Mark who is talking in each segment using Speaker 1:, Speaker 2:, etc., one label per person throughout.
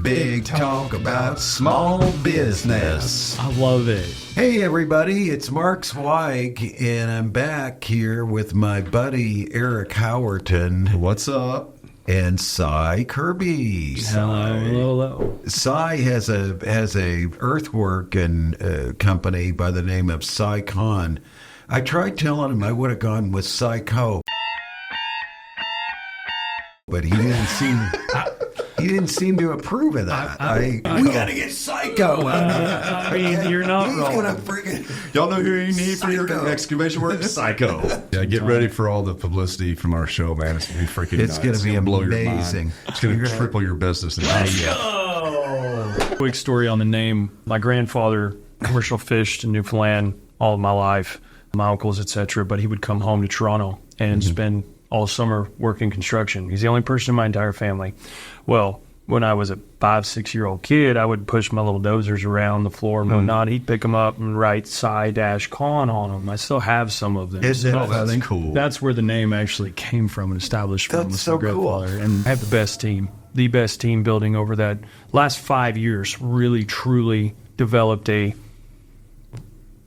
Speaker 1: Big talk about small business.
Speaker 2: I love it.
Speaker 1: Hey, everybody, it's Mark Zweig, and I'm back here with my buddy Eric Howerton.
Speaker 3: What's up?
Speaker 1: And Sy Kirby.
Speaker 2: Hello.
Speaker 1: Sy has a earthwork and company by the name of Sy Con. I tried telling him I would have gone with Psycho, but he didn't seem to approve of that. We gotta get Psycho.
Speaker 2: I mean, you're not
Speaker 1: He's
Speaker 2: wrong.
Speaker 1: gonna freaking.
Speaker 3: Y'all know who you need for your
Speaker 1: Psycho.
Speaker 3: excavation work? Psycho. Yeah, get ready for all the publicity from our show, man. It's gonna be freaking
Speaker 1: It's
Speaker 3: nuts.
Speaker 1: gonna be
Speaker 3: blow your
Speaker 1: amazing.
Speaker 3: mind. It's gonna triple your business.
Speaker 2: Quick story on the name. My grandfather commercial fished in Newfoundland all of my life, my uncles, etc. But he would come home to Toronto and spend all summer working construction. He's the only person in my entire family. Well, when I was a 5-6-year-old kid, I would push my little dozers around the floor and whatnot. He'd pick them up and write Sy-Con on them. I still have some of them.
Speaker 1: Isn't it
Speaker 3: That's
Speaker 1: funny?
Speaker 3: cool.
Speaker 2: That's where the name actually came from and established from.
Speaker 1: That's
Speaker 2: with
Speaker 1: so
Speaker 2: my grandfather.
Speaker 1: cool.
Speaker 2: And I have the best team building over that last 5 years. Really, truly developed a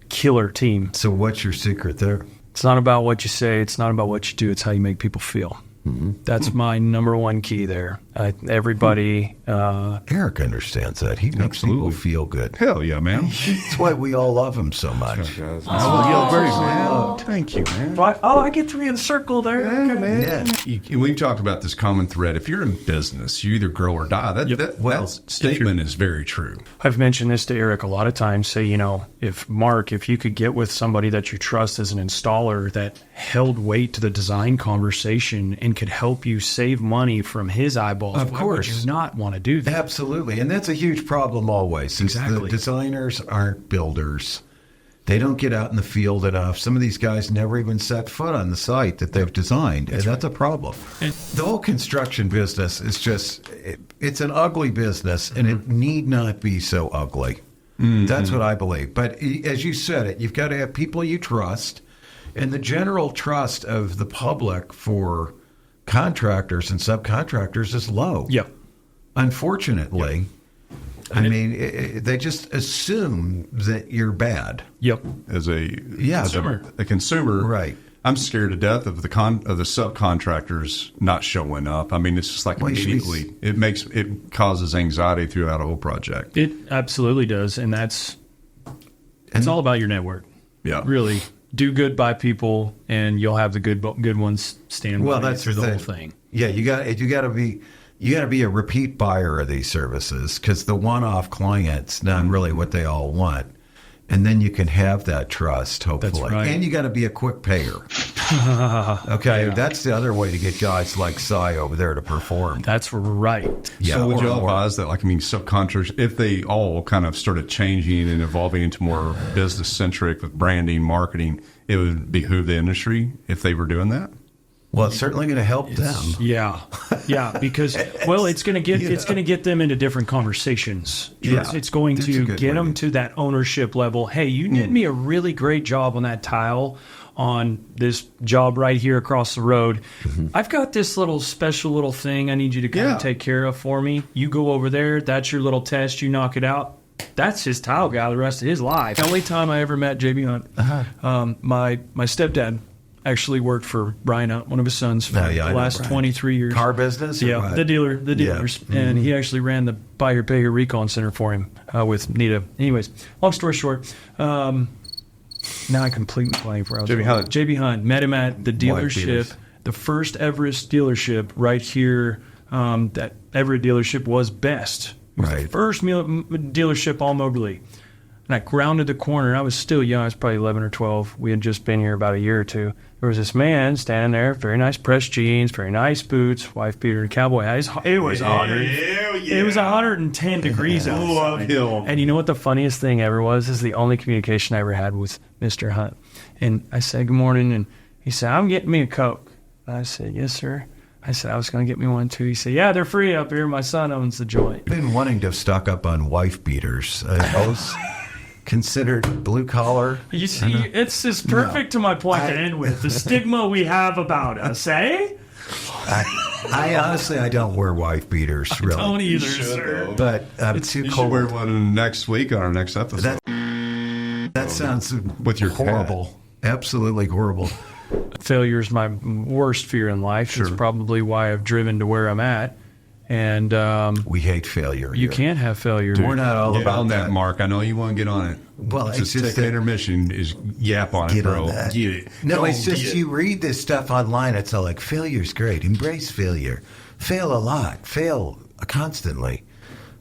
Speaker 2: killer team.
Speaker 1: So what's your secret there?
Speaker 2: It's not about what you say. It's not about what you do. It's how you make people feel. That's my number one key there. Everybody.
Speaker 1: Eric understands that. He makes people feel good.
Speaker 3: Hell yeah, man.
Speaker 1: That's why we all love him so much.
Speaker 3: Thank you, man.
Speaker 2: I get to be in a circle there.
Speaker 3: Yeah, man.
Speaker 1: Yeah.
Speaker 3: We've talked about this common thread. If you're in business, you either grow or die. That statement is very true.
Speaker 2: I've mentioned this to Eric a lot of times. Say, if you could get with somebody that you trust as an installer that held weight to the design conversation and could help you save money from his eyeballs,
Speaker 1: Of
Speaker 2: why
Speaker 1: course.
Speaker 2: would you not want to do that?
Speaker 1: Absolutely. And that's a huge problem always. Is
Speaker 2: Exactly.
Speaker 1: The designers aren't builders. They don't get out in the field enough. Some of these guys never even set foot on the site that they've designed. And that's a problem. The whole construction business is just, it's an ugly business, and it need not be so ugly. That's what I believe. But as you said it, you've got to have people you trust. And the general trust of the public for contractors and subcontractors is low.
Speaker 2: Yep.
Speaker 1: Unfortunately, I mean, they just assume that you're bad.
Speaker 2: Yep.
Speaker 3: As a consumer,
Speaker 1: Right.
Speaker 3: I'm scared to death of the subcontractors not showing up. I mean, it's just like immediately it causes anxiety throughout a whole project.
Speaker 2: It absolutely does, and it's all about your network.
Speaker 3: Yeah,
Speaker 2: Really, do good by people, and you'll have the good ones stand
Speaker 1: Well,
Speaker 2: by you
Speaker 1: that's
Speaker 2: through
Speaker 1: the
Speaker 2: the whole
Speaker 1: thing.
Speaker 2: thing.
Speaker 1: Yeah, you got to be a repeat buyer of these services, because the one-off client's not really what they all want. And then you can have that trust, hopefully.
Speaker 2: That's right.
Speaker 1: And you got to be a quick payer. Okay, that's the other way to get guys like Sy over there to perform.
Speaker 2: That's right.
Speaker 1: Yeah,
Speaker 3: so would you
Speaker 1: or-
Speaker 3: advise that, subcontractors, if they all kind of started changing and evolving into more business-centric with branding, marketing, it would behoove the industry if they were doing that?
Speaker 1: Well, it's certainly going to help them.
Speaker 2: Yeah, because it's going to get them into different conversations.
Speaker 1: Yeah.
Speaker 2: It's going
Speaker 1: That's a
Speaker 2: to
Speaker 1: good
Speaker 2: get
Speaker 1: way.
Speaker 2: them to that ownership level. Hey, you did me a really great job on that tile on this job right here across the road. I've got this little special little thing I need you to kind of take care of for me. You go over there. That's your little test. You knock it out. That's his tile guy the rest of his life. The only time I ever met JB Hunt, my stepdad actually worked for Brian Hunt, one of his sons, for the last 23 years.
Speaker 1: Car business? Or
Speaker 2: Yeah,
Speaker 1: what?
Speaker 2: the dealers. And he actually ran the Buy Your Pay Your Recon Center for him with Nita. Anyways, long story short, now I completely blank where I was
Speaker 3: JB
Speaker 2: going.
Speaker 3: Hunt.
Speaker 2: JB Hunt. Met him at the dealership,
Speaker 1: Peters.
Speaker 2: the first Everest dealership right here. That Everett dealership was best. It was the
Speaker 1: Right.
Speaker 2: first dealership all mobility. And I rounded the corner. I was still young. I was probably 11 or 12. We had just been here about a year or two. There was this man standing there, very nice pressed jeans, very nice boots, wife beater, and cowboy hat. It was 110 degrees outside. And you know what the funniest thing ever was? This is the only communication I ever had with Mr. Hunt. And I said, good morning. And he said, I'm getting me a Coke. And I said, yes, sir. I said, I was going to get me one, too. He said, yeah, they're free up here. My son owns the joint.
Speaker 1: I've been wanting to stock up on wife beaters. Those considered blue collar.
Speaker 2: You see, it's perfect to my point to end with. The stigma we have about us, eh?
Speaker 1: I honestly, I don't wear wife beaters, really.
Speaker 2: Don't either, sir.
Speaker 1: But I'm too
Speaker 3: You should
Speaker 1: cold.
Speaker 3: wear one next week on our next episode.
Speaker 1: That sounds
Speaker 3: With your
Speaker 1: horrible. Absolutely horrible.
Speaker 2: Failure is my worst fear in life. It's probably why I've driven to where I'm at. And
Speaker 1: We hate failure.
Speaker 2: you
Speaker 1: here.
Speaker 2: can't have failure.
Speaker 1: We're not all
Speaker 3: Get
Speaker 1: about
Speaker 3: on that, Mark. I know you want to get on it.
Speaker 1: Well,
Speaker 3: Let's
Speaker 1: it's
Speaker 3: just
Speaker 1: just
Speaker 3: take an
Speaker 1: that-
Speaker 3: intermission. Is yap on it,
Speaker 1: Get
Speaker 3: bro.
Speaker 1: on that.
Speaker 3: Get it.
Speaker 1: No,
Speaker 3: Go
Speaker 1: it's just
Speaker 3: get it.
Speaker 1: you read this stuff online. It's all like failure's great. Embrace failure. Fail a lot. Fail constantly.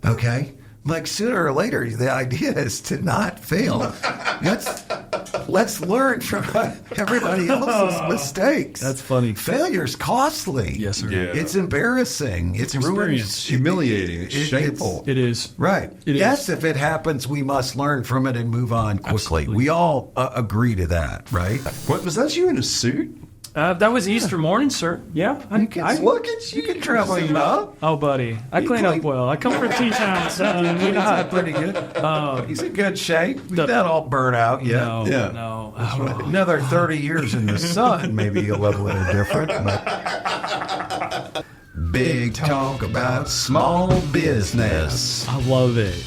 Speaker 1: Okay. Like sooner or later, the idea is to not fail. Let's learn from everybody else's mistakes.
Speaker 2: That's funny.
Speaker 1: Failure's costly.
Speaker 2: Yes, sir.
Speaker 3: Yeah.
Speaker 1: It's embarrassing. It's
Speaker 2: experience.
Speaker 3: It's humiliating. It's shameful.
Speaker 2: It is.
Speaker 1: Right.
Speaker 2: It
Speaker 1: yes,
Speaker 2: is.
Speaker 1: if it happens, we must learn from it and move on quickly.
Speaker 2: Absolutely.
Speaker 1: We all agree to that, right?
Speaker 3: What was that? You in a suit?
Speaker 2: That was Easter morning, sir. Yeah.
Speaker 1: Look at you. You can travel up.
Speaker 2: Oh, buddy. I clean up well. I come from T-Town.
Speaker 1: He's not pretty good. He's in good shape. He's not all burnt out yet.
Speaker 2: No,
Speaker 3: Yeah.
Speaker 2: no.
Speaker 1: Another 30 years in the sun, maybe a little bit different. But big talk about small business.
Speaker 2: I love it.